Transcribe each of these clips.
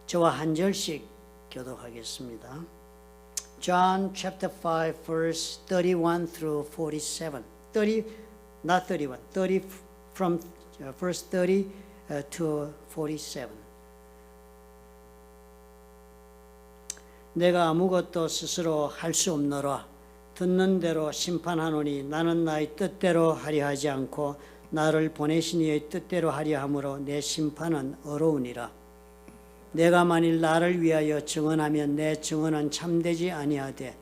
저와 한 절씩 교독하겠습니다. John chapter 5 verse 31 through 47. not 31. 30 from verse 30 to 47. 내가 아무것도 스스로 할 수 없노라. 듣는 대로 심판하노니 나는 나의 뜻대로 하려 하지 않고 나를 보내신 이의 뜻대로 하려 함으로 내 심판은 어려우니라. 내가 만일 나를 위하여 증언하면 내 증언은 참되지 아니하되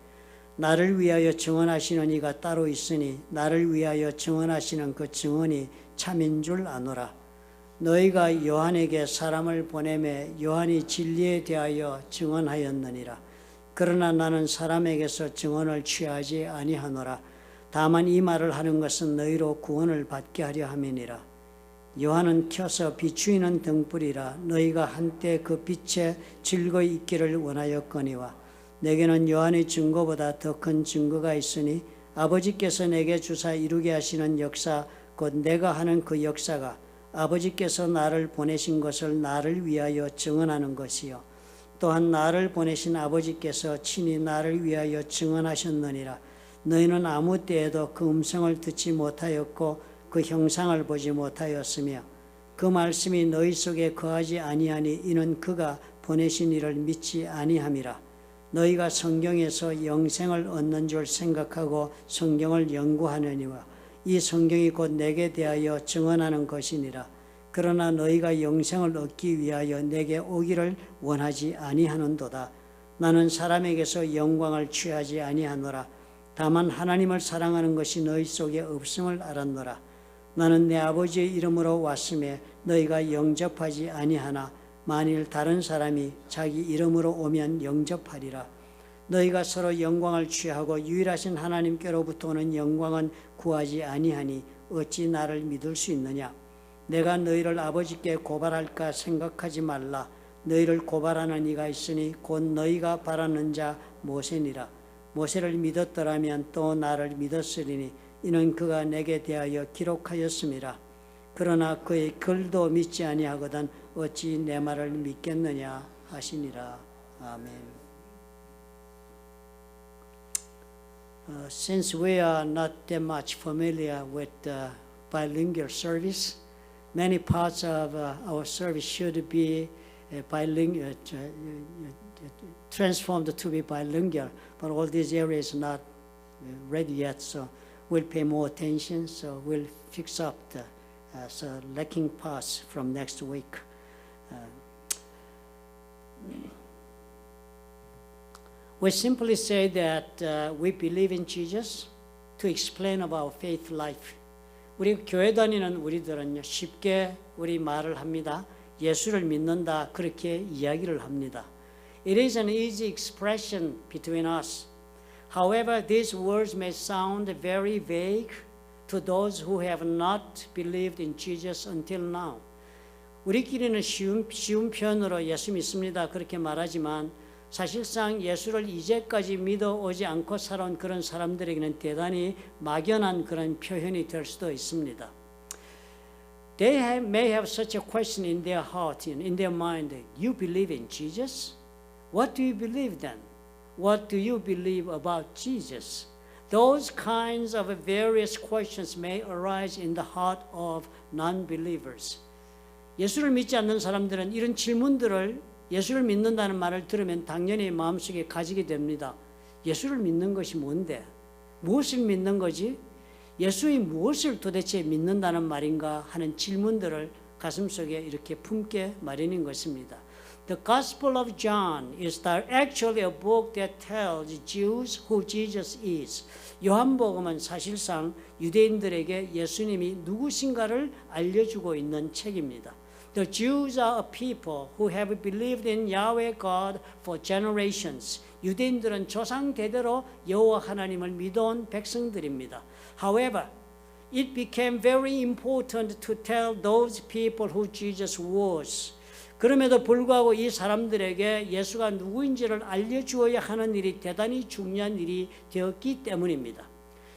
나를 위하여 증언하시는 이가 따로 있으니 나를 위하여 증언하시는 그 증언이 참인 줄 아노라. 너희가 요한에게 사람을 보내매 요한이 진리에 대하여 증언하였느니라. 그러나 나는 사람에게서 증언을 취하지 아니하노라. 다만 이 말을 하는 것은 너희로 구원을 받게 하려 함이니라. 요한은 켜서 비추이는 등불이라. 너희가 한때 그 빛에 즐거이 있기를 원하였거니와 내게는 요한의 증거보다 더 큰 증거가 있으니 아버지께서 내게 주사 이루게 하시는 역사 곧 내가 하는 그 역사가 아버지께서 나를 보내신 것을 나를 위하여 증언하는 것이요 또한 나를 보내신 아버지께서 친히 나를 위하여 증언하셨느니라. 너희는 아무 때에도 그 음성을 듣지 못하였고 그 형상을 보지 못하였으며 그 말씀이 너희 속에 거하지 아니하니 이는 그가 보내신 이를 믿지 아니함이라. 너희가 성경에서 영생을 얻는 줄 생각하고 성경을 연구하느니와 이 성경이 곧 내게 대하여 증언하는 것이니라. 그러나 너희가 영생을 얻기 위하여 내게 오기를 원하지 아니하는도다. 나는 사람에게서 영광을 취하지 아니하노라. 다만 하나님을 사랑하는 것이 너희 속에 없음을 알았노라. 나는 내 아버지의 이름으로 왔음에 너희가 영접하지 아니하나 만일 다른 사람이 자기 이름으로 오면 영접하리라. 너희가 서로 영광을 취하고 유일하신 하나님께로부터 오는 영광은 구하지 아니하니 어찌 나를 믿을 수 있느냐. 내가 너희를 아버지께 고발할까 생각하지 말라. 너희를 고발하는 이가 있으니 곧 너희가 바라는 자 모세니라. 모세를 믿었더라면 또 나를 믿었으리니 이는 그가 내게 대하여 기록하였음이라. 그러나 그의 글도 믿지 아니하거든 어찌 내 말을 믿겠느냐 하시니라. 아멘. Since we are not that much familiar with the bilingual service, many parts of our service should be bilingual, transformed to be bilingual, but all these areas are not ready yet, so we'll pay more attention, so we'll fix up the lacking parts from next week. We simply say that we believe in Jesus to explain about faith life. 우리 교회 다니는 우리들은요, 쉽게 우리 말을 합니다. 예수를 믿는다, 그렇게 이야기를 합니다. It is an easy expression between us. However, these words may sound very vague to those who have not believed in Jesus until now. 우리끼리는 쉬운 표현으로 예수 믿습니다 그렇게 말하지만 사실상 예수를 이제까지 믿어오지 않고 살아온 그런 사람들에게는 대단히 막연한 그런 표현이 될 수도 있습니다. They may have such a question in their heart, in their mind. You believe in Jesus? What do you believe then? What do you believe about Jesus? Those kinds of various questions may arise in the heart of non-believers. 예수를 믿지 않는 사람들은 이런 질문들을 예수를 믿는다는 말을 들으면 당연히 마음속에 가지게 됩니다. 예수를 믿는 것이 뭔데? 무엇을 믿는 거지? 예수의 무엇을 도대체 믿는다는 말인가 하는 질문들을 가슴속에 이렇게 품게 마련인 것입니다. The Gospel of John is actually a book that tells Jews who Jesus is. 요한복음은 사실상 유대인들에게 예수님이 누구신가를 알려주고 있는 책입니다. The Jews are a people who have believed in Yahweh God for generations. 유대인들은 조상 대대로 여호와 하나님을 믿어온 백성들입니다. However, it became very important to tell those people who Jesus was. 그럼에도 불구하고 이 사람들에게 예수가 누구인지를 알려주어야 하는 일이 대단히 중요한 일이 되었기 때문입니다.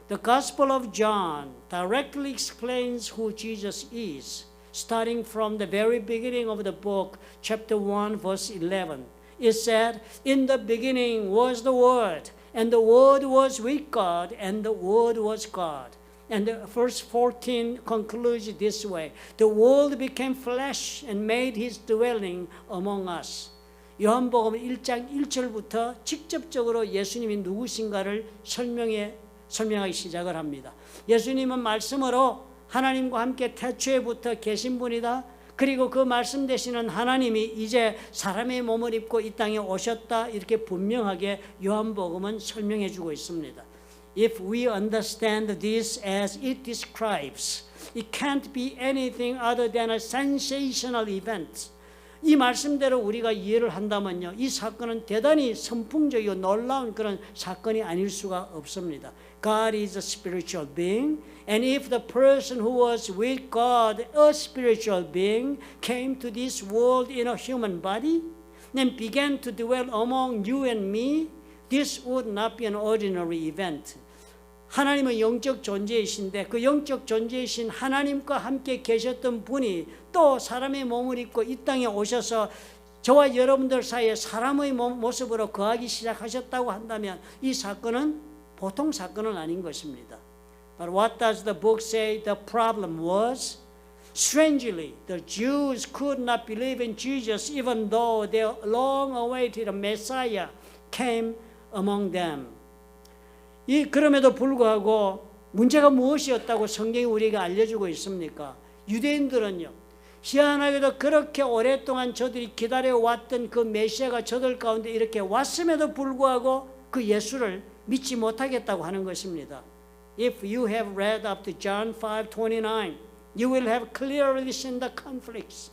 The Gospel of John directly explains who Jesus is. starting from the very beginning of the book, chapter 1, verse 11. It said, "In the beginning was the Word, and the Word was with God, and the Word was God." And the verse 14 concludes this way, "The Word became flesh and made His dwelling among us." 요한복음 1장 1절부터 직접적으로 예수님이 누구신가를 설명하기 시작을 합니다. 예수님은 말씀으로 하나님과 함께 태초에부터 계신 분이다. 그리고 그 말씀 되시는 하나님이 이제 사람의 몸을 입고 이 땅에 오셨다. 이렇게 분명하게 요한복음은 설명해 주고 있습니다. If we understand this as it describes, it can't be anything other than a sensational event. 이 말씀대로 우리가 이해를 한다면요, 이 사건은 대단히 선풍적이고 놀라운 그런 사건이 아닐 수가 없습니다. God is a spiritual being, and if the person who was with God, a spiritual being, came to this world in a human body, then began to dwell among you and me, this would not be an ordinary event. 하나님은 영적 존재이신데 그 영적 존재이신 하나님과 함께 계셨던 분이 또 사람의 몸을 입고 이 땅에 오셔서 저와 여러분들 사이에 사람의 모습으로 거하기 시작하셨다고 한다면 이 사건은 보통 사건은 아닌 것입니다. But what does the book say the problem was? Strangely, the Jews could not believe in Jesus even though their long-awaited Messiah came among them. 그럼에도 불구하고 문제가 무엇이었다고 성경이 우리에게 알려주고 있습니까? 유대인들은요, 희한하게도 그렇게 오랫동안 저들이 기다려왔던 그 메시아가 저들 가운데 이렇게 왔음에도 불구하고 그 예수를 믿지 못하겠다고 하는 것입니다. If you have read up to John 5:29, you will have clearly seen the conflicts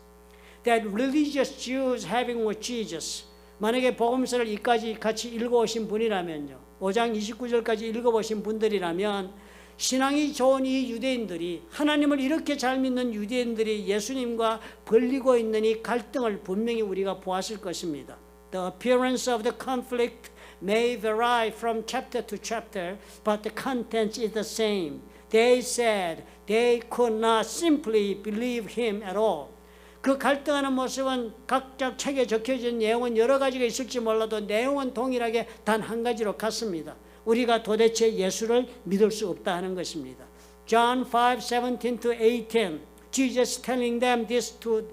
that religious Jews having with Jesus. 만약에 복음서를 이까지 같이 읽어오신 분이라면요, 5장 29절까지 읽어보신 분들이라면 신앙이 좋은 이 유대인들이, 하나님을 이렇게 잘 믿는 유대인들이 예수님과 벌리고 있는 이 갈등을 분명히 우리가 보았을 것입니다. The appearance of the conflict may vary from chapter to chapter, but the content is the same. They said they could not simply believe him at all. 그 갈등하는 모습은 각자 책에 적혀진 내용은 여러 가지가 있을지 몰라도 내용은 동일하게 단 한 가지로 같습니다. 우리가 도대체 예수를 믿을 수 없다 하는 것입니다. John 5:17 to 18, Jesus telling them this to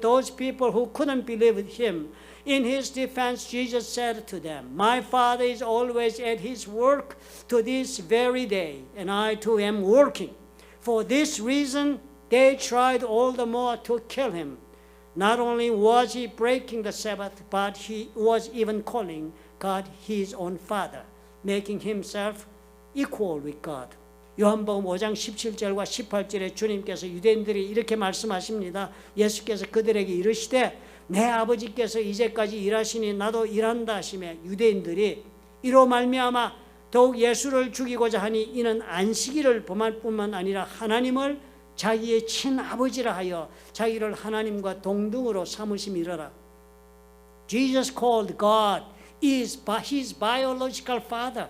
those people who couldn't believe him. In his defense, Jesus said to them, "My Father is always at his work to this very day, and I too am working. For this reason, they tried all the more to kill him. Not only was he breaking the Sabbath, but he was even calling God his own Father, making himself equal with God." 요한복음 5장 17절과 18절에 주님께서 유대인들이 이렇게 말씀하십니다. 예수께서 그들에게 이르시되 내 아버지께서 이제까지 일하시니 나도 일한다 하시며 유대인들이 이로 말미암아 더욱 예수를 죽이고자 하니 이는 안식일을 범할 뿐만 아니라 하나님을 자기의 친아버지라 하여 자기를 하나님과 동등으로 삼으심이러라. Jesus called God is his biological father.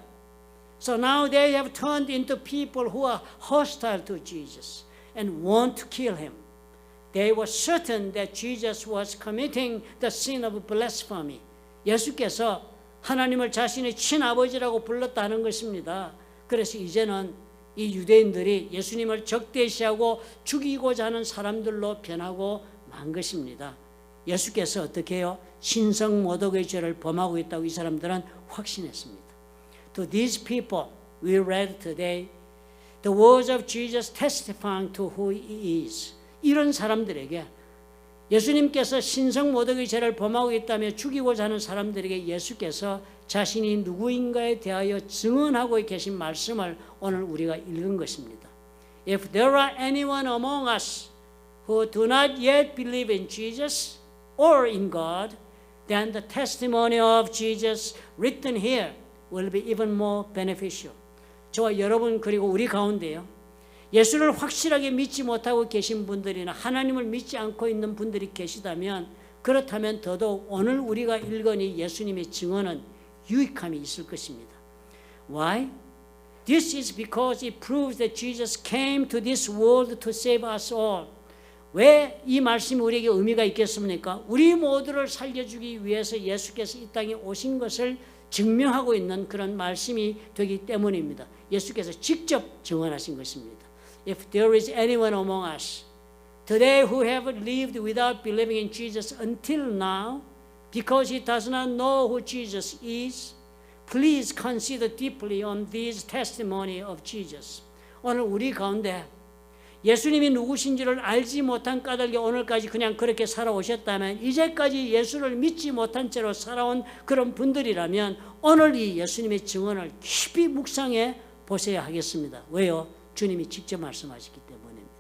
So now they have turned into people who are hostile to Jesus and want to kill him. They were certain that Jesus was committing the sin of blasphemy. 예수께서 하나님을 자신의 친아버지라고 불렀다는 것입니다. 그래서 이제는 이 유대인들이 예수님을 적대시하고 죽이고자 하는 사람들로 변하고 만 것입니다. 예수께서 어떻게 해요? 신성모독의 죄를 범하고 있다고 이 사람들은 확신했습니다. To these people we read today, the words of Jesus testifying to who he is. 이런 사람들에게 예수님께서 신성모독의 죄를 범하고 있다며 죽이고자 하는 사람들에게 예수께서 자신이 누구인가에 대하여 증언하고 계신 말씀을 오늘 우리가 읽은 것입니다. If there are anyone among us who do not yet believe in Jesus or in God, then the testimony of Jesus written here will be even more beneficial. 저와 여러분 그리고 우리 가운데요, 예수를 확실하게 믿지 못하고 계신 분들이나 하나님을 믿지 않고 있는 분들이 계시다면, 그렇다면 더더욱 오늘 우리가 읽은 이 예수님의 증언은 유익함이 있을 것입니다. Why? This is because it proves that Jesus came to this world to save us all. 왜 이 말씀이 우리에게 의미가 있겠습니까? 우리 모두를 살려주기 위해서 예수께서 이 땅에 오신 것을 증명하고 있는 그런 말씀이 되기 때문입니다. 예수께서 직접 증언하신 것입니다. If there is anyone among us today who have lived without believing in Jesus until now, because he does not know who Jesus is, please consider deeply on this testimony of Jesus. 오늘 우리 가운데 예수님이 누구신지를 알지 못한 까닭에 오늘까지 그냥 그렇게 살아오셨다면, 이제까지 예수를 믿지 못한 채로 살아온 그런 분들이라면 오늘 이 예수님의 증언을 깊이 묵상해 보셔야 하겠습니다. 왜요? 주님이 직접 말씀하셨기 때문입니다.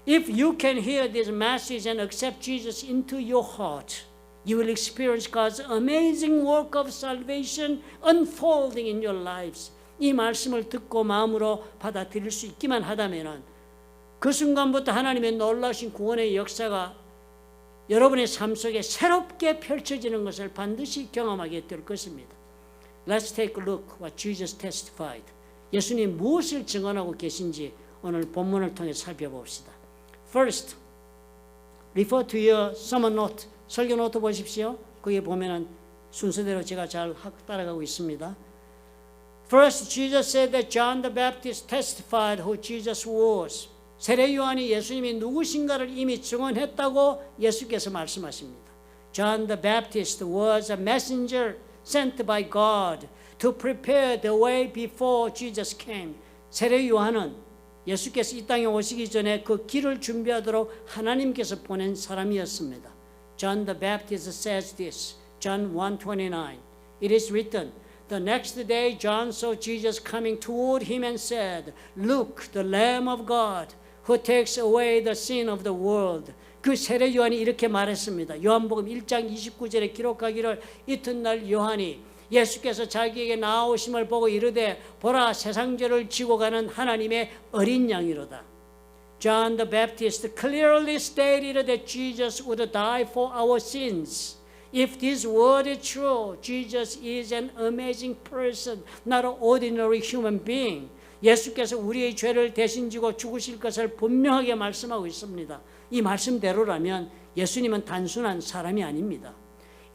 If you can hear this message and accept Jesus into your heart, you will experience God's amazing work of salvation unfolding in your lives. 이 말씀을 듣고 마음으로 받아들일 수 있기만 하다면 그 순간부터 하나님의 놀라신 구원의 역사가 여러분의 삶 속에 새롭게 펼쳐지는 것을 반드시 경험하게 될 것입니다. Let's take a look what Jesus testified. 예수님 무엇을 증언하고 계신지 오늘 본문을 통해 살펴봅시다. First, refer to your sermon note. 설교 노트 보십시오. 거기에 보면은 순서대로 제가 잘 따라가고 있습니다. First, Jesus said that John the Baptist testified who Jesus was. 세례 요한이 예수님이 누구신가를 이미 증언했다고 예수께서 말씀하십니다. John the Baptist was a messenger sent by God to prepare the way before Jesus came. 세례 요한은 예수께서 이 땅에 오시기 전에 그 길을 준비하도록 하나님께서 보낸 사람이었습니다. John the Baptist says this, John 1:29. It is written, the next day John saw Jesus coming toward him and said, Look, the Lamb of God, who takes away the sin of the world. 그 세례 요한이 이렇게 말했습니다. 요한복음 1장 29절에 기록하기를 이튿날 요한이 예수께서 자기에게 나오심을 보고 이르되 보라 세상 죄를 지고 가는 하나님의 어린 양이로다. John the Baptist clearly stated that Jesus would die for our sins. If this word is true, Jesus is an amazing person, not an ordinary human being. 예수께서 우리의 죄를 대신 지고 죽으실 것을 분명하게 말씀하고 있습니다. 이 말씀대로라면 예수님은 단순한 사람이 아닙니다.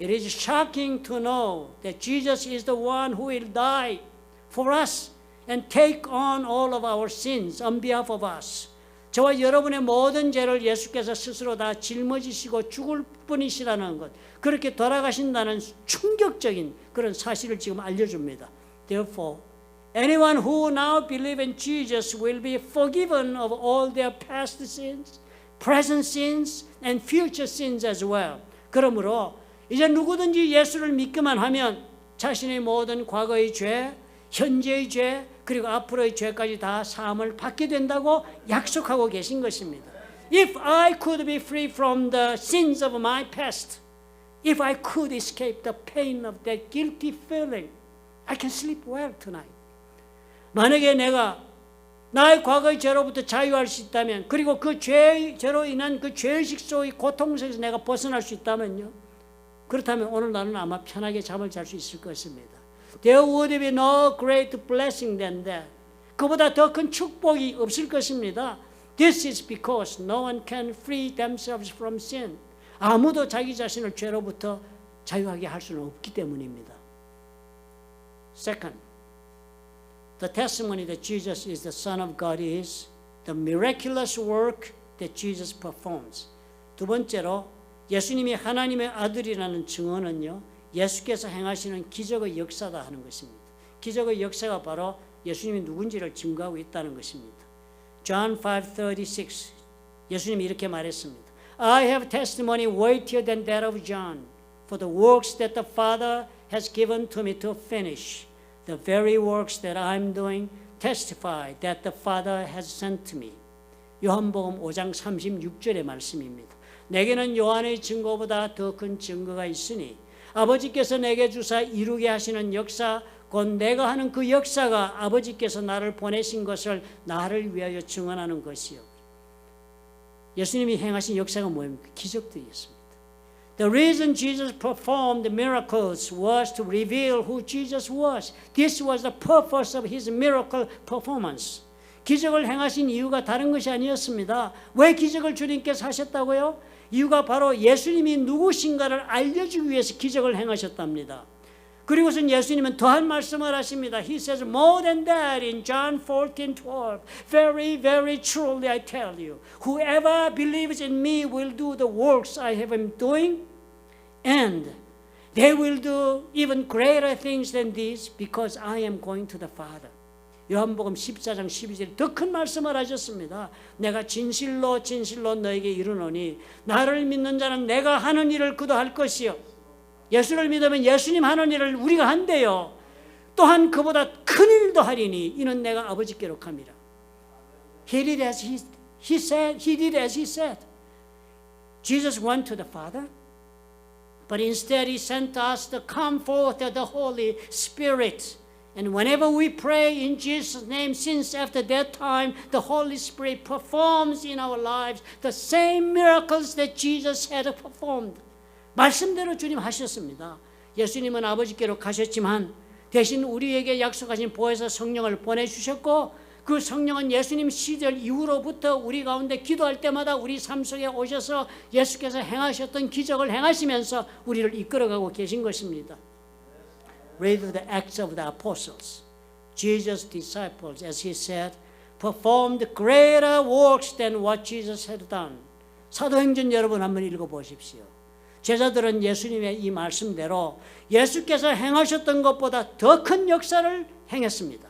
It is shocking to know that Jesus is the one who will die for us and take on all of our sins on behalf of us. 저와 여러분의 모든 죄를 예수께서 스스로 다 짊어지시고 죽을 뿐이시라는 것, 그렇게 돌아가신다는 충격적인 그런 사실을 지금 알려줍니다. Therefore, anyone who now believes in Jesus will be forgiven of all their past sins, present sins, and future sins as well. 그러므로 이제 누구든지 예수를 믿기만 하면 자신의 모든 과거의 죄, 현재의 죄, 그리고 앞으로의 죄까지 다 사함을 받게 된다고 약속하고 계신 것입니다. If I could be free from the sins of my past, if I could escape the pain of that guilty feeling, I can sleep well tonight. 만약에 내가 나의 과거의 죄로부터 자유할 수 있다면, 그리고 그 죄로 인한 그 죄의식 속의 고통 속에서 내가 벗어날 수 있다면요, 그렇다면 오늘 나는 아마 편하게 잠을 잘 수 있을 것입니다. There would be no great blessing than that. 그보다 더 큰 축복이 없을 것입니다. This is because no one can free themselves from sin. 아무도 자기 자신을 죄로부터 자유하게 할 수는 없기 때문입니다. Second, the testimony that Jesus is the Son of God is the miraculous work that Jesus performs. 두 번째로 예수님이 하나님의 아들이라는 증언은요, 예수께서 행하시는 기적의 역사다 하는 것입니다. 기적의 역사가 바로 예수님이 누군지를 증거하고 있다는 것입니다. John 5:36 예수님이 이렇게 말했습니다. I have testimony weightier than that of John, for the works that the Father has given to me to finish, the very works that I am doing testify that the Father has sent me. 요한복음 5장 36절의 말씀입니다. 내게는 요한의 증거보다 더 큰 증거가 있으니 아버지께서 내게 주사 이루게 하시는 역사, 곧 내가 하는 그 역사가 아버지께서 나를 보내신 것을 나를 위하여 증언하는 것이요. 예수님이 행하신 역사가 뭐입니까? 기적들이었습니다. The reason Jesus performed miracles was to reveal who Jesus was. This was the purpose of his miracle performance. 기적을 행하신 이유가 다른 것이 아니었습니다. 왜 기적을 주님께서 하셨다고요? 이유가 바로 예수님이 누구신가를 알려주기 위해서 기적을 행하셨답니다. 그리고선 예수님은 더한 말씀을 하십니다. He says more than that in John 14:12. Very, very truly I tell you, whoever believes in me will do the works I have been doing, and they will do even greater things than these, because I am going to the Father. 요한복음 14장 12절에 더 큰 말씀을 하셨습니다. 내가 진실로 진실로 너에게 이르노니 나를 믿는 자는 내가 하는 일을 그도 할 것이요. 예수를 믿으면 예수님 하는 일을 우리가 한대요. 또한 그보다 큰 일도 하리니 이는 내가 아버지께로 감이라. He did as he said. He did as he said. Jesus went to the Father, but instead he sent us to come forth of the Holy Spirit. And whenever we pray in Jesus' name, since after that time the Holy Spirit performs in our lives the same miracles that Jesus had performed. 말씀대로 주님 하셨습니다. 예수님은 아버지께로 가셨지만 대신 우리에게 약속하신 보혜사 성령을 보내주셨고, 그 성령은 예수님 시절 이후로부터 우리 가운데 기도할 때마다 우리 삶 속에 오셔서 예수께서 행하셨던 기적을 행하시면서 우리를 이끌어가고 계신 것입니다. Read the Acts of the Apostles. Jesus' disciples, as he said, performed greater works than what Jesus had done. 사도행전 여러분 한번 읽어보십시오. 제자들은 예수님의 이 말씀대로 예수께서 행하셨던 것보다 더 큰 역사를 행했습니다.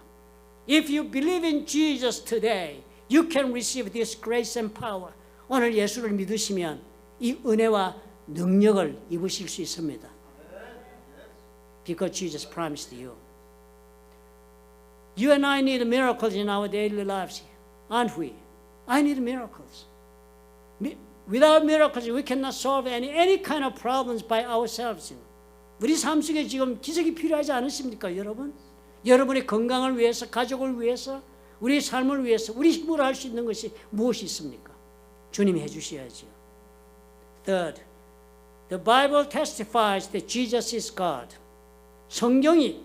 If you believe in Jesus today, you can receive this grace and power. 오늘 예수를 믿으시면 이 은혜와 능력을 입으실 수 있습니다. Because Jesus promised you. You and I need miracles in our daily lives, aren't we? I need miracles. Without miracles, we cannot solve any kind of problems by ourselves. 우리 삶 속에 지금 기적이 필요하지 않으십니까, 여러분? 여러분의 건강을 위해서, 가족을 위해서, 우리 삶을 위해서, 우리 힘으로 할 수 있는 것이 무엇이 있습니까? 주님이 해주셔야죠. Third, the Bible testifies that Jesus is God. 성경이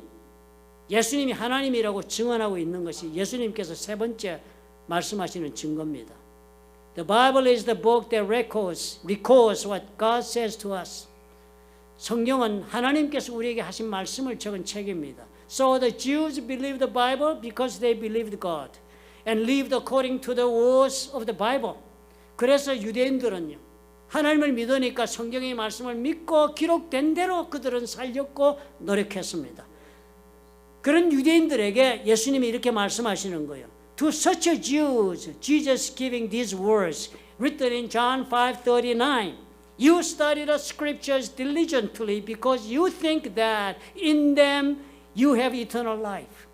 예수님이 하나님이라고 증언하고 있는 것이 예수님께서 세 번째 말씀하시는 증거입니다. The Bible is the book that records what God says to us. 성경은 하나님께서 우리에게 하신 말씀을 적은 책입니다. So the Jews believed the Bible because they believed God and lived according to the words of the Bible. 그래서 유대인들은요, 하나님을 믿으니까 성경의 말씀을 믿고 기록된 대로 그들은 살렸고 노력했습니다. 그런 유대인들에게 예수님이 이렇게 말씀하시는 거예요. To such a Jews, Jesus giving these words written in John 5:39. You study the scriptures diligently because you think that in them you have eternal life.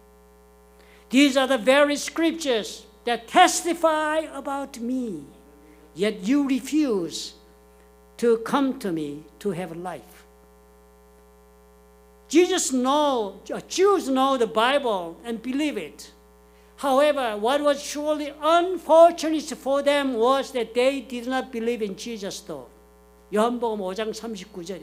These are the very scriptures that testify about me, yet you refuse to come to me to have life. Jews know the Bible and believe it. However, what was surely unfortunate for them was that they did not believe in Jesus though. 요한복음 5장 39절에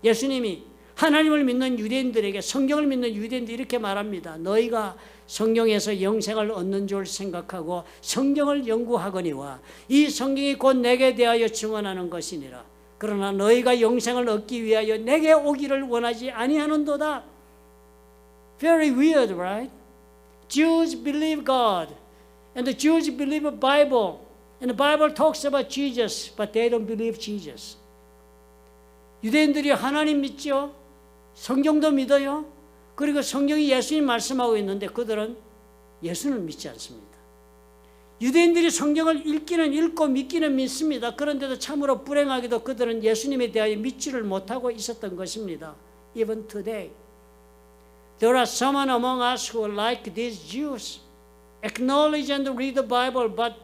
예수님이 하나님을 믿는 유대인들에게, 성경을 믿는 유대인들이 이렇게 말합니다. 너희가 성경에서 영생을 얻는 줄 생각하고 성경을 연구하거니와 이 성경이 곧 내게 대하여 증언하는 것이니라. 그러나 너희가 영생을 얻기 위하여 내게 오기를 원하지 아니하는도다. Very weird, right? Jews believe God, and the Jews believe the Bible, and the Bible talks about Jesus, but they don't believe Jesus. 유대인들이 하나님 믿죠? 성경도 믿어요? 그리고 성경이 예수님 말씀하고 있는데 그들은 예수는 믿지 않습니다. 유대인들이 성경을 읽기는 읽고 믿기는 믿습니다. 그런데도 참으로 불행하게도 그들은 예수님에 대하여 믿지를 못하고 있었던 것입니다. Even today. There are some among us who are like these Jews, acknowledge and read the Bible, but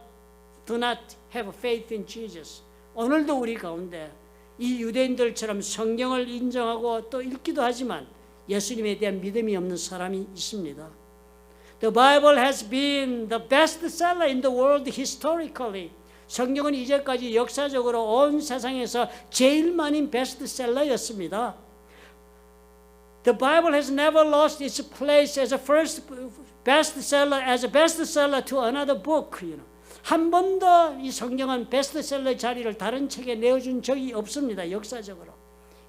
do not have faith in Jesus. 오늘도 우리 가운데 이 유대인들처럼 성경을 인정하고 또 읽기도 하지만 예수님에 대한 믿음이 없는 사람이 있습니다. The Bible has been the best seller in the world historically. 성경은 이제까지 역사적으로 온 세상에서 제일 많은 베스트셀러였습니다. The Bible has never lost its place as a first bestseller, as a bestseller to another book. 한 번도 이 성경은 베스트셀러 자리를 다른 책에 내어준 적이 없습니다. 역사적으로.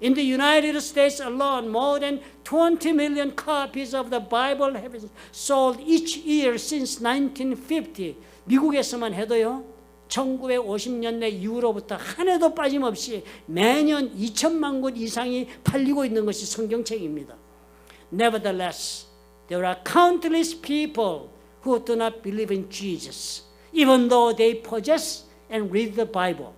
In the United States alone, more than 20 million copies of the Bible have been sold each year since 1950. 미국에서만 해도요. 1950년대 이후로부터 한 해도 빠짐없이 매년 2천만 권 이상이 팔리고 있는 것이 성경책입니다. Nevertheless, there are countless people who do not believe in Jesus, even though they possess and read the Bible.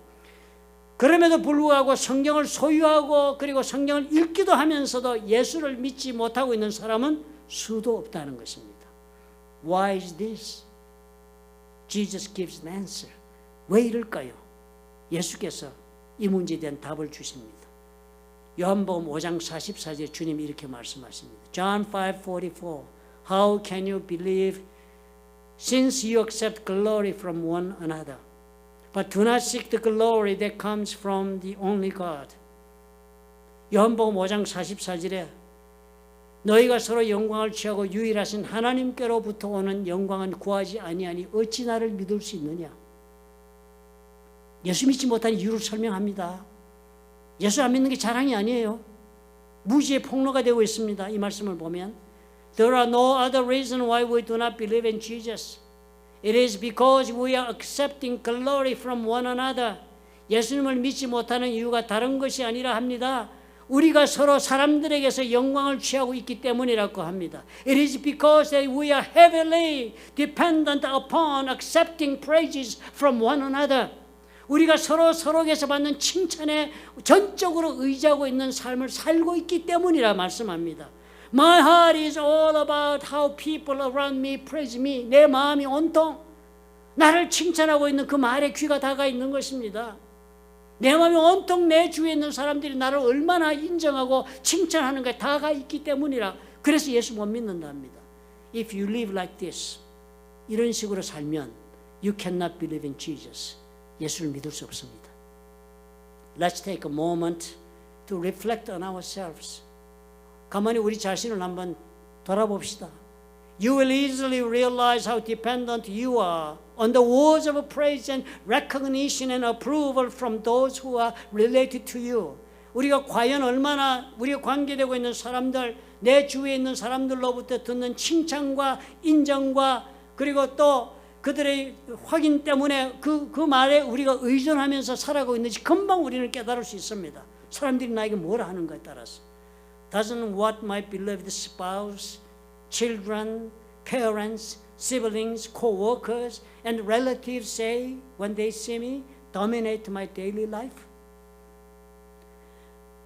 그럼에도 불구하고 성경을 소유하고 그리고 성경을 읽기도 하면서도 예수를 믿지 못하고 있는 사람은 수도 없다는 것입니다. Why is this? Jesus gives an answer. 왜 이럴까요? 예수께서 이 문제에 대한 답을 주십니다. 요한복음 5장 44절에 주님이 이렇게 말씀하십니다. John 5:44 How can you believe since you accept glory from one another? But do not seek the glory that comes from the only God. 요한복음 5장 44절에 너희가 서로 영광을 취하고 유일하신 하나님께로부터 오는 영광은 구하지 아니하니 어찌 나를 믿을 수 있느냐. 예수 믿지 못하는 이유를 설명합니다. 예수 안 믿는 게 자랑이 아니에요. 무지의 폭로가 되고 있습니다. 이 말씀을 보면 There are no other reason why we do not believe in Jesus. It is because we are accepting glory from one another. 예수님을 믿지 못하는 이유가 다른 것이 아니라 합니다. 우리가 서로 사람들에게서 영광을 취하고 있기 때문이라고 합니다. It is because that we are heavily dependent upon accepting praises from one another. 우리가 서로에게서 받는 칭찬에 전적으로 의지하고 있는 삶을 살고 있기 때문이라 말씀합니다. My heart is all about how people around me praise me. 내 마음이 온통 나를 칭찬하고 있는 그 말에 귀가 닿아 있는 것입니다. 내 마음이 온통 내 주위에 있는 사람들이 나를 얼마나 인정하고 칭찬하는가에 닿아 있기 때문이라. 그래서 예수 못 믿는답니다. If you live like this, 이런 식으로 살면 you cannot believe in Jesus. 예수를 믿을 수 없습니다. Let's take a moment to reflect on ourselves. 가만히 우리 자신을 한번 돌아봅시다. You will easily realize how dependent you are on the words of praise and recognition and approval from those who are related to you. 우리가 과연 얼마나 우리가 관계되고 있는 사람들, 내 주위에 있는 사람들로부터 듣는 칭찬과 인정과 그리고 또 그들의 확인 때문에 그 말에 우리가 의존하면서 살아가고 있는지 금방 우리는 깨달을 수 있습니다. 사람들이 나에게 뭘 하는가에 따라서. Doesn't what my beloved spouse, children, parents, siblings, co-workers, and relatives say when they see me dominate my daily life?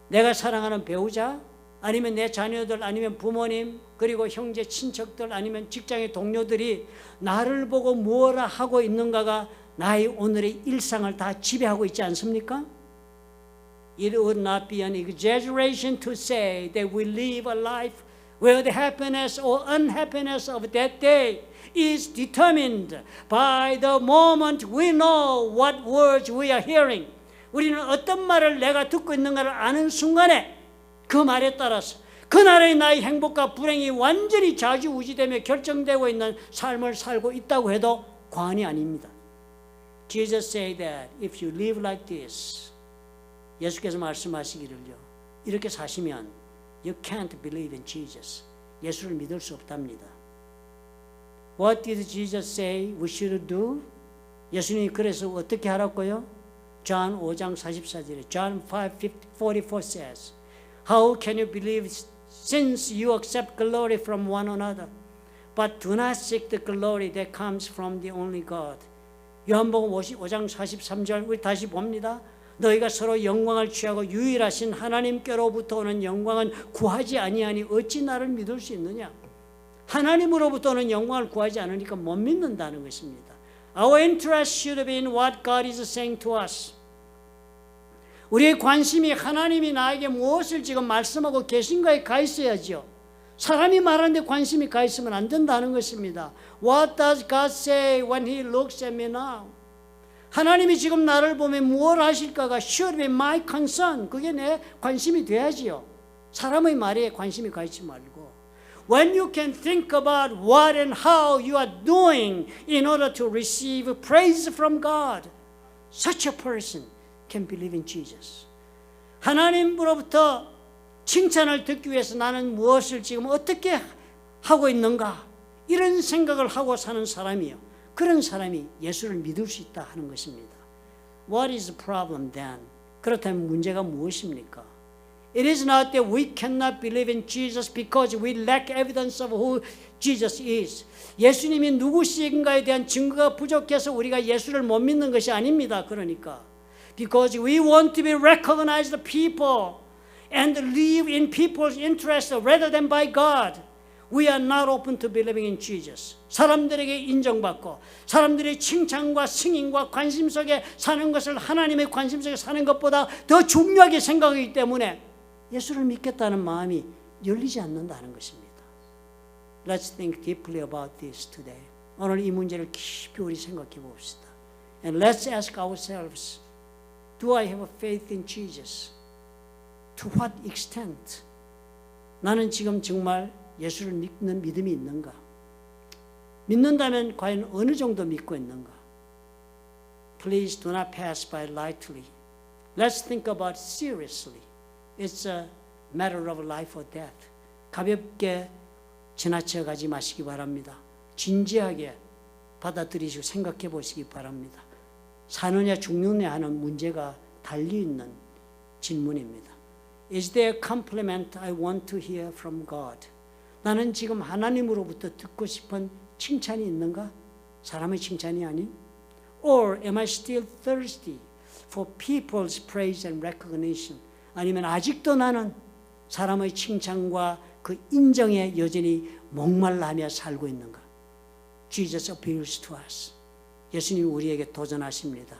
내가 사랑하는 배우자, 아니면 내 자녀들, 아니면 부모님, 그리고 형제, 친척들, 아니면 직장의 동료들이 나를 보고 무엇을 하고 있는가가 나의 오늘의 일상을 다 지배하고 있지 않습니까? It would not be an exaggeration to say that we live a life where the happiness or unhappiness of that day is determined by the moment we know what words we are hearing. 우리는 어떤 말을 내가 듣고 있는가를 아는 순간에 그 말에 따라서 그날의 나의 행복과 불행이 완전히 좌지우지되며 결정되고 있는 삶을 살고 있다고 해도 과언이 아닙니다. Jesus said that if you live like this, 예수께서 말씀하시기를요, 이렇게 사시면 you can't believe in Jesus. 예수를 믿을 수 없답니다. What did Jesus say we should do? 예수님이 그래서 어떻게 하라고요? John 5장 44절에 John 5:44 says, How can you believe since you accept glory from one another, but do not seek the glory that comes from the only God? 요한복음 5장 43절 우리 다시 봅니다. 너희가 서로 영광을 취하고 유일하신 하나님께로부터 오는 영광은 구하지 아니하니 어찌 나를 믿을 수 있느냐? 하나님으로부터 오는 영광을 구하지 않으니까 못 믿는다는 것입니다. Our interest should be in what God is saying to us. 우리의 관심이 하나님이 나에게 무엇을 지금 말씀하고 계신가에 가 있어야죠. 사람이 말하는데 관심이 가 있으면 안 된다는 것입니다. What does God say when He looks at me now? 하나님이 지금 나를 보면 무엇을 하실까가 should be my concern. 그게 내 관심이 돼야지요. 사람의 말에 관심이 가 있지 말고 when you can think about what and how you are doing in order to receive praise from God, such a person can believe in Jesus. 하나님으로부터 칭찬을 듣기 위해서 나는 무엇을 지금 어떻게 하고 있는가, 이런 생각을 하고 사는 사람이요, 그런 사람이 예수를 믿을 수 있다 하는 것입니다. What is the problem then? 그렇다면 문제가 무엇입니까? It is not that we cannot believe in Jesus because we lack evidence of who Jesus is. 예수님이 누구신가에 대한 증거가 부족해서 우리가 예수를 못 믿는 것이 아닙니다. 그러니까 because we want to be recognized people and live in people's interest rather than by God, we are not open to believing in Jesus. 사람들에게 인정받고 사람들의 칭찬과 승인과 관심 속에 사는 것을 하나님의 관심 속에 사는 것보다 더 중요하게 생각하기 때문에 예수를 믿겠다는 마음이 열리지 않는다는 것입니다. Let's think deeply about this today. 오늘 이 문제를 깊이 우리 생각해 봅시다. And let's ask ourselves, do I have faith in Jesus? To what extent? 나는 지금 정말 예수를 믿는 믿음이 있는가? 믿는다면 과연 어느 정도 믿고 있는가? Please do not pass by lightly. Let's think about it seriously. It's a matter of life or death. 가볍게 지나쳐 가지 마시기 바랍니다. 진지하게 받아들이시고 생각해 보시기 바랍니다. 사느냐 죽느냐 하는 문제가 달려있는 질문입니다. Is there a compliment I want to hear from God? 나는 지금 하나님으로부터 듣고 싶은 칭찬이 있는가? 사람의 칭찬이 아닌? Or am I still thirsty for people's praise and recognition? 아니면 아직도 나는 사람의 칭찬과 그 인정에 여전히 목말라하며 살고 있는가? Jesus appeals to us. 예수님이 우리에게 도전하십니다.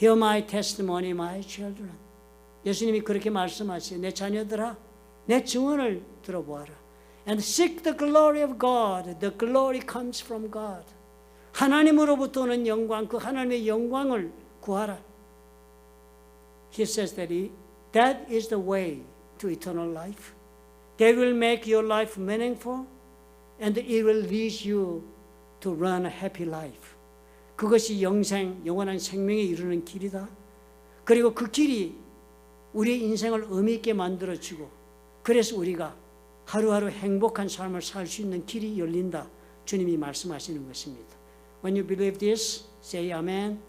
Hear my testimony, my children. 예수님이 그렇게 말씀하시죠. 내 자녀들아, 내 증언을 들어보아라. And seek the glory of God. The glory comes from God. 하나님으로부터 오는 영광, 그 하나님의 영광을 구하라. He says that is the way to eternal life. That will make your life meaningful and it will lead you to run a happy life. 그것이 영원한 생명에 이르는 길이다. 그리고 그 길이 우리의 인생을 의미 있게 만들어주고 그래서 우리가 하루하루 행복한 삶을 살 수 있는 길이 열린다. 주님이 말씀하시는 것입니다. When you believe this, say amen.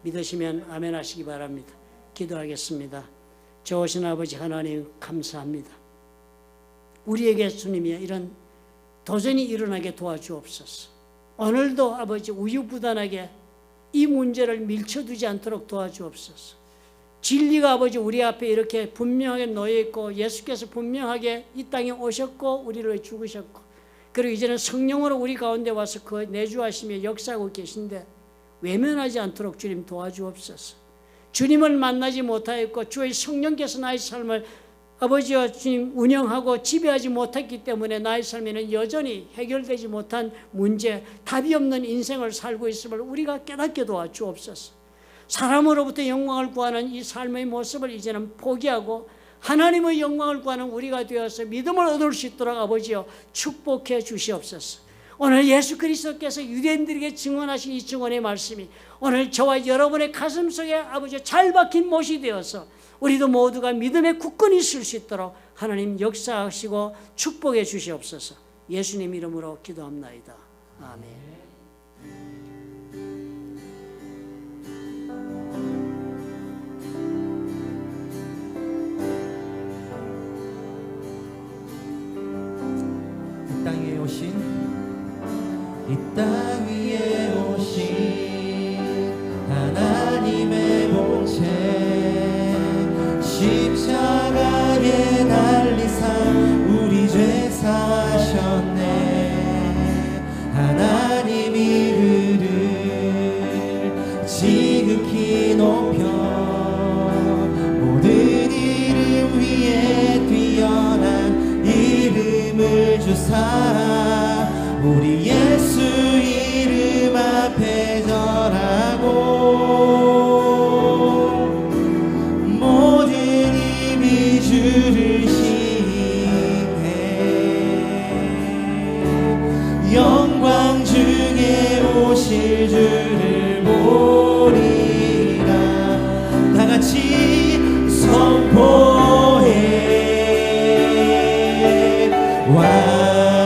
믿으시면 아멘 하시기 바랍니다. 기도하겠습니다. 좋으신 아버지 하나님 감사합니다. 우리에게 주님이 이런 도전이 일어나게 도와주옵소서. 오늘도 아버지 우유부단하게 이 문제를 밀쳐두지 않도록 도와주옵소서. 진리가 아버지 우리 앞에 이렇게 분명하게 놓여있고 예수께서 분명하게 이 땅에 오셨고 우리를 위해 죽으셨고 그리고 이제는 성령으로 우리 가운데 와서 그 내주하시며 역사하고 계신데 외면하지 않도록 주님 도와주옵소서. 주님을 만나지 못하였고 주의 성령께서 나의 삶을 아버지와 주님 운영하고 지배하지 못했기 때문에 나의 삶에는 여전히 해결되지 못한 문제, 답이 없는 인생을 살고 있음을 우리가 깨닫게 도와주옵소서. 사람으로부터 영광을 구하는 이 삶의 모습을 이제는 포기하고 하나님의 영광을 구하는 우리가 되어서 믿음을 얻을 수 있도록 아버지여 축복해 주시옵소서. 오늘 예수 그리스도께서 유대인들에게 증언하신 이 증언의 말씀이 오늘 저와 여러분의 가슴 속에 아버지 잘 박힌 못이 되어서 우리도 모두가 믿음의 굳건히 있을 수 있도록 하나님 역사하시고 축복해 주시옵소서. 예수님 이름으로 기도합나이다. 아멘. 땅에 오신 이 땅 위에 오신 하나님의 본체 십자가에 달리사 우리 죄 사셨네. 하나님 이름을 지극히 높여 모든 이름 위에 뛰어난 이름을 주사 우리 예수 이름 앞에 절하고 모든 입이 주를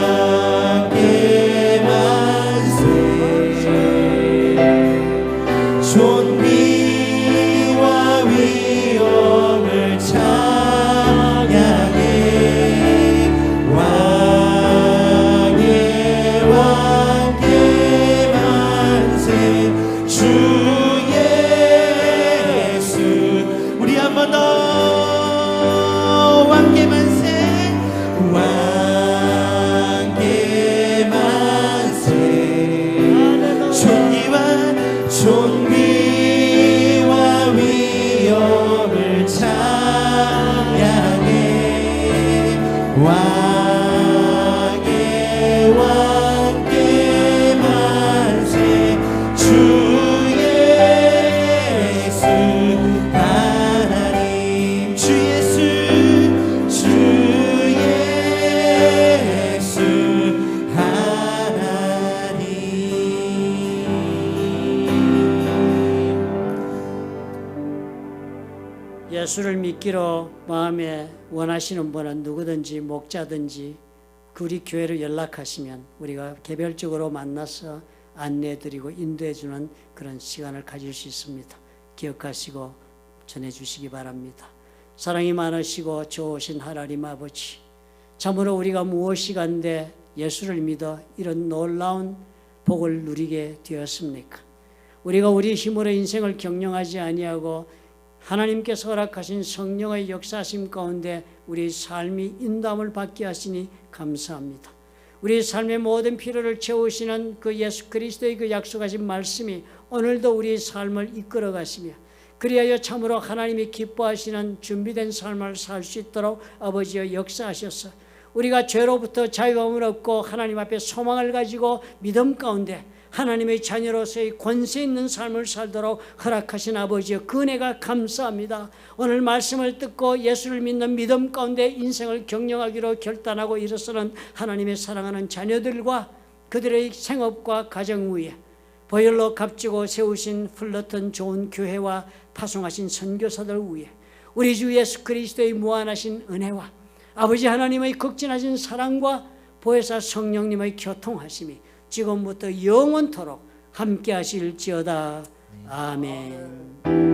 왕께 만세 존귀와 위엄을 찬양해 왕의 왕께 만세 주 예수 우리 한 번 더 왕께 만세 왕께 만세 존귀와 위엄을 찬양해 왕의 왕께 만세 주 예수 하나님 주 예수 하나님 예수를 믿기로 마음에 원하시는 분은 누구든지 목자든지 우리 교회로 연락하시면 우리가 개별적으로 만나서 안내해드리고 인도해주는 그런 시간을 가질 수 있습니다. 기억하시고 전해주시기 바랍니다. 사랑이 많으시고 좋으신 하나님 아버지, 참으로 우리가 무엇이간데 예수를 믿어 이런 놀라운 복을 누리게 되었습니까? 우리가 우리 힘으로 인생을 경영하지 아니하고 하나님께서 허락하신 성령의 역사심 가운데 우리 삶이 인도함을 받게 하시니 감사합니다. 우리 삶의 모든 필요를 채우시는 그 예수 그리스도의 그 약속하신 말씀이 오늘도 우리 삶을 이끌어 가시며 그리하여 참으로 하나님이 기뻐하시는 준비된 삶을 살 수 있도록 아버지여 역사하셔서 우리가 죄로부터 자유함을 얻고 하나님 앞에 소망을 가지고 믿음 가운데 하나님의 자녀로서의 권세 있는 삶을 살도록 허락하신 아버지여 그 은혜가 감사합니다. 오늘 말씀을 듣고 예수를 믿는 믿음 가운데 인생을 경영하기로 결단하고 일어서는 하나님의 사랑하는 자녀들과 그들의 생업과 가정 위에 보혈로 값지고 세우신 풀렀던 좋은 교회와 파송하신 선교사들 위에 우리 주 예수 그리스도의 무한하신 은혜와 아버지 하나님의 극진하신 사랑과 보혜사 성령님의 교통하심이 지금부터 영원토록 함께 하실지어다. 아멘.